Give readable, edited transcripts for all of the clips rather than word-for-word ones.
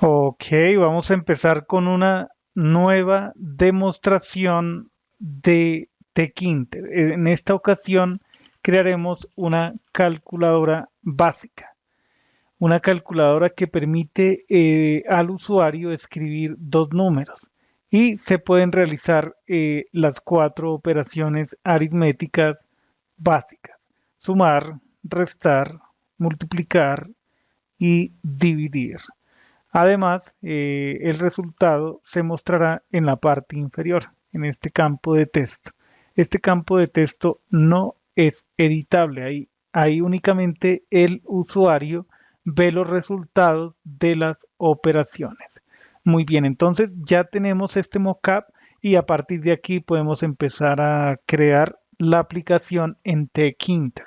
Ok, vamos a empezar con una nueva demostración de Tkinter. En esta ocasión crearemos una calculadora básica, una calculadora que permite al usuario escribir dos números y se pueden realizar las cuatro operaciones aritméticas básicas: sumar, restar, multiplicar y dividir. Además, el resultado se mostrará en la parte inferior, en este campo de texto. Este campo de texto no es editable, ahí únicamente el usuario ve los resultados de las operaciones. Muy bien, entonces ya tenemos este mockup y a partir de aquí podemos empezar a crear la aplicación en Tkinter.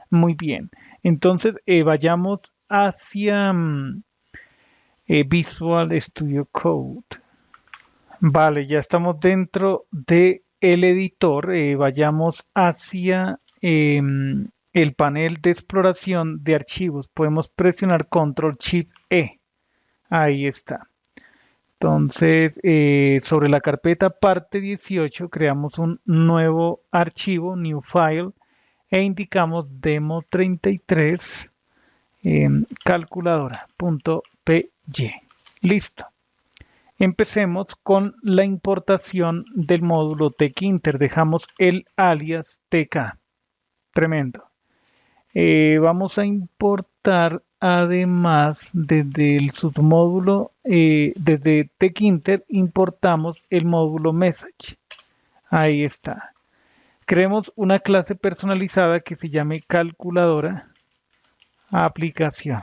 Muy bien, entonces vayamos hacia Visual Studio Code. Vale, ya estamos dentro de el editor. Vayamos hacia el panel de exploración de archivos. Podemos presionar Control Shift E. Ahí está. Entonces, sobre la carpeta parte 18 creamos un nuevo archivo, New File, e indicamos demo33 calculadora.py. Listo. Empecemos con la importación del módulo tkinter. Dejamos el alias tk. Tremendo. Vamos a importar además desde el submódulo, desde tkinter importamos el módulo message. Ahí está. Creemos una clase personalizada que se llame calculadora aplicación.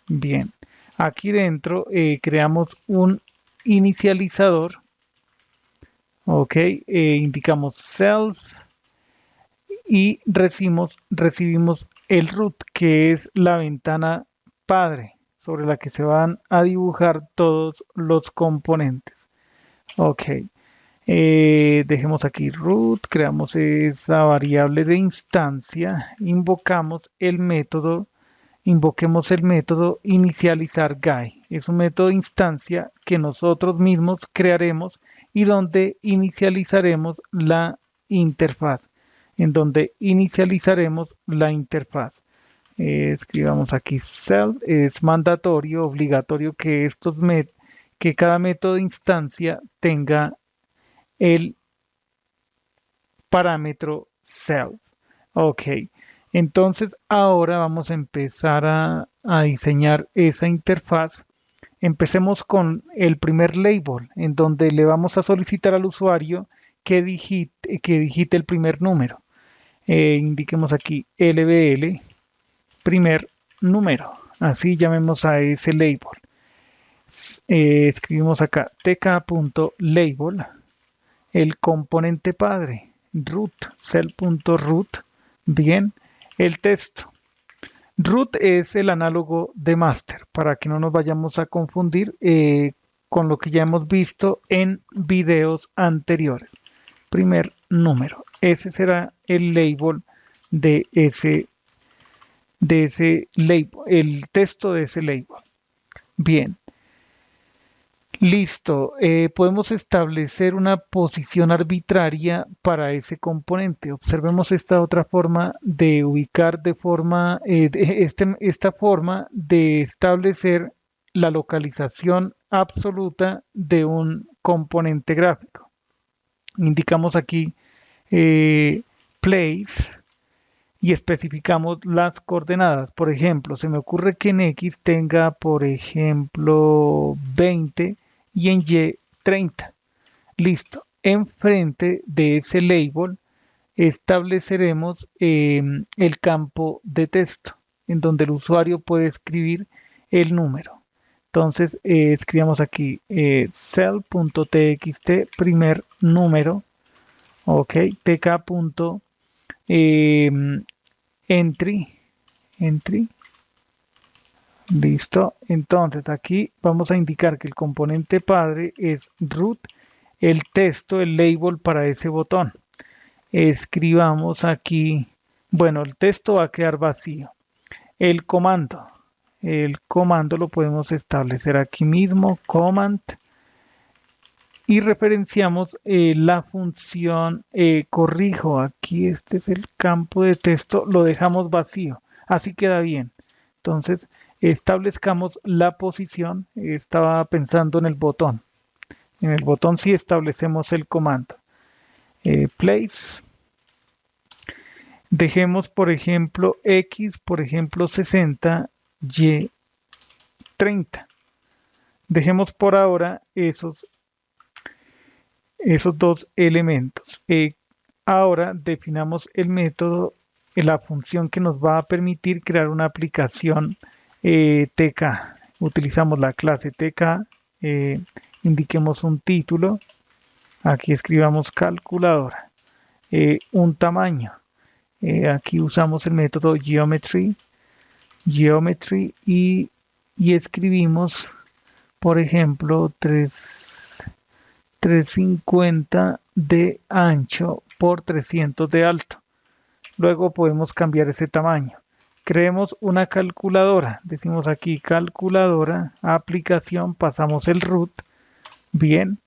Bien. Aquí dentro creamos un inicializador. Ok, indicamos self y recibimos el root, que es la ventana padre sobre la que se van a dibujar todos los componentes. Ok, dejemos aquí root, creamos esa variable de instancia, invoquemos el método inicializar guy. Es un método de instancia que nosotros mismos crearemos y donde inicializaremos la interfaz. En donde inicializaremos la interfaz. Escribamos aquí self, es mandatorio, obligatorio que que cada método de instancia tenga el parámetro self. Ok, entonces ahora vamos a empezar a diseñar esa interfaz. Empecemos con el primer label, en donde le vamos a solicitar al usuario que digite el primer número. Indiquemos aquí LBL, primer número. Así llamemos a ese label. Escribimos acá tk.label, el componente padre, root, cell.root. Bien, el texto. Root es el análogo de master, para que no nos vayamos a confundir con lo que ya hemos visto en videos anteriores. Primer número. Ese será el label de ese label, el texto de ese label. Bien, listo. Podemos establecer una posición arbitraria para ese componente. Observemos esta otra forma de ubicar de forma, esta forma de establecer la localización absoluta de un componente gráfico. Indicamos aquí place y especificamos las coordenadas. Por ejemplo, se me ocurre que en X tenga, por ejemplo, 20 y en Y 30. Listo. Enfrente de ese label estableceremos el campo de texto, en donde el usuario puede escribir el número. Entonces, escribamos aquí cell.txt, primer número, ok, tk. eh, entry, entry, listo. Entonces aquí vamos a indicar que el componente padre es root, el texto, el label para ese botón. Escribamos aquí, bueno, el texto va a quedar vacío. El comando, El comando lo podemos establecer aquí mismo, command, y referenciamos la función corrijo. Aquí este es el campo de texto, lo dejamos vacío, así queda bien. Entonces establezcamos la posición. Estaba pensando en el botón. En el botón sí establecemos el comando. Place. Dejemos, por ejemplo, X, por ejemplo, 60, Y, 30. Dejemos por ahora esos dos elementos. Ahora definamos el método, la función que nos va a permitir crear una aplicación TK. Utilizamos la clase TK, indiquemos un título, aquí escribamos calculadora, un tamaño, aquí usamos el método geometry y escribimos, por ejemplo, 350 de ancho por 300 de alto. Luego podemos cambiar ese tamaño. Creemos una calculadora. Decimos aquí calculadora, aplicación, pasamos el root. Bien.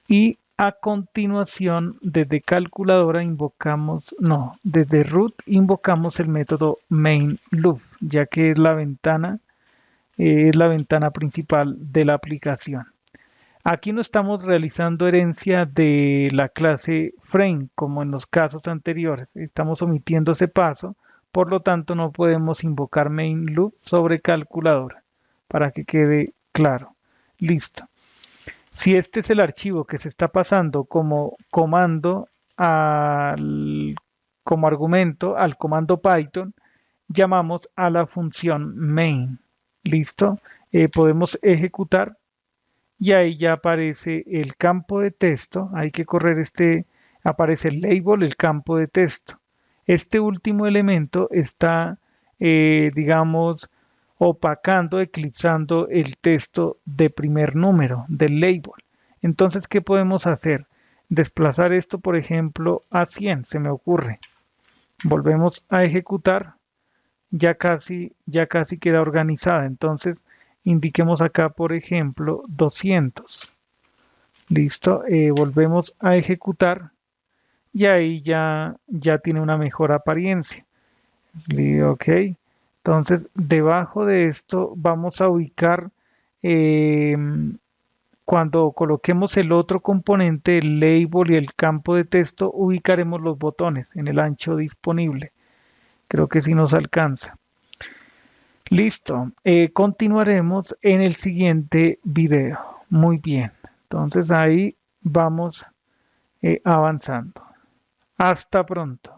Y a continuación, desde calculadora invocamos, no, desde root invocamos el método main loop, ya que es la ventana principal de la aplicación. Aquí no estamos realizando herencia de la clase frame, como en los casos anteriores. Estamos omitiendo ese paso, por lo tanto no podemos invocar main loop sobre calculadora, para que quede claro. Listo. Si este es el archivo que se está pasando como comando como argumento al comando Python, llamamos a la función main. ¿Listo? Podemos ejecutar y ahí ya aparece el campo de texto. Hay que correr aparece el label, el campo de texto. Este último elemento está, digamos, opacando, eclipsando el texto de primer número del label. Entonces, ¿qué podemos hacer? Desplazar esto, por ejemplo, a 100, se me ocurre. Volvemos a ejecutar, ya casi queda organizada. Entonces, indiquemos acá, por ejemplo, 200. Listo, volvemos a ejecutar y ahí ya tiene una mejor apariencia. Ok, entonces debajo de esto vamos a ubicar, cuando coloquemos el otro componente, el label y el campo de texto, ubicaremos los botones en el ancho disponible. Creo que sí nos alcanza. Listo, continuaremos en el siguiente video. Muy bien, entonces ahí vamos avanzando. Hasta pronto.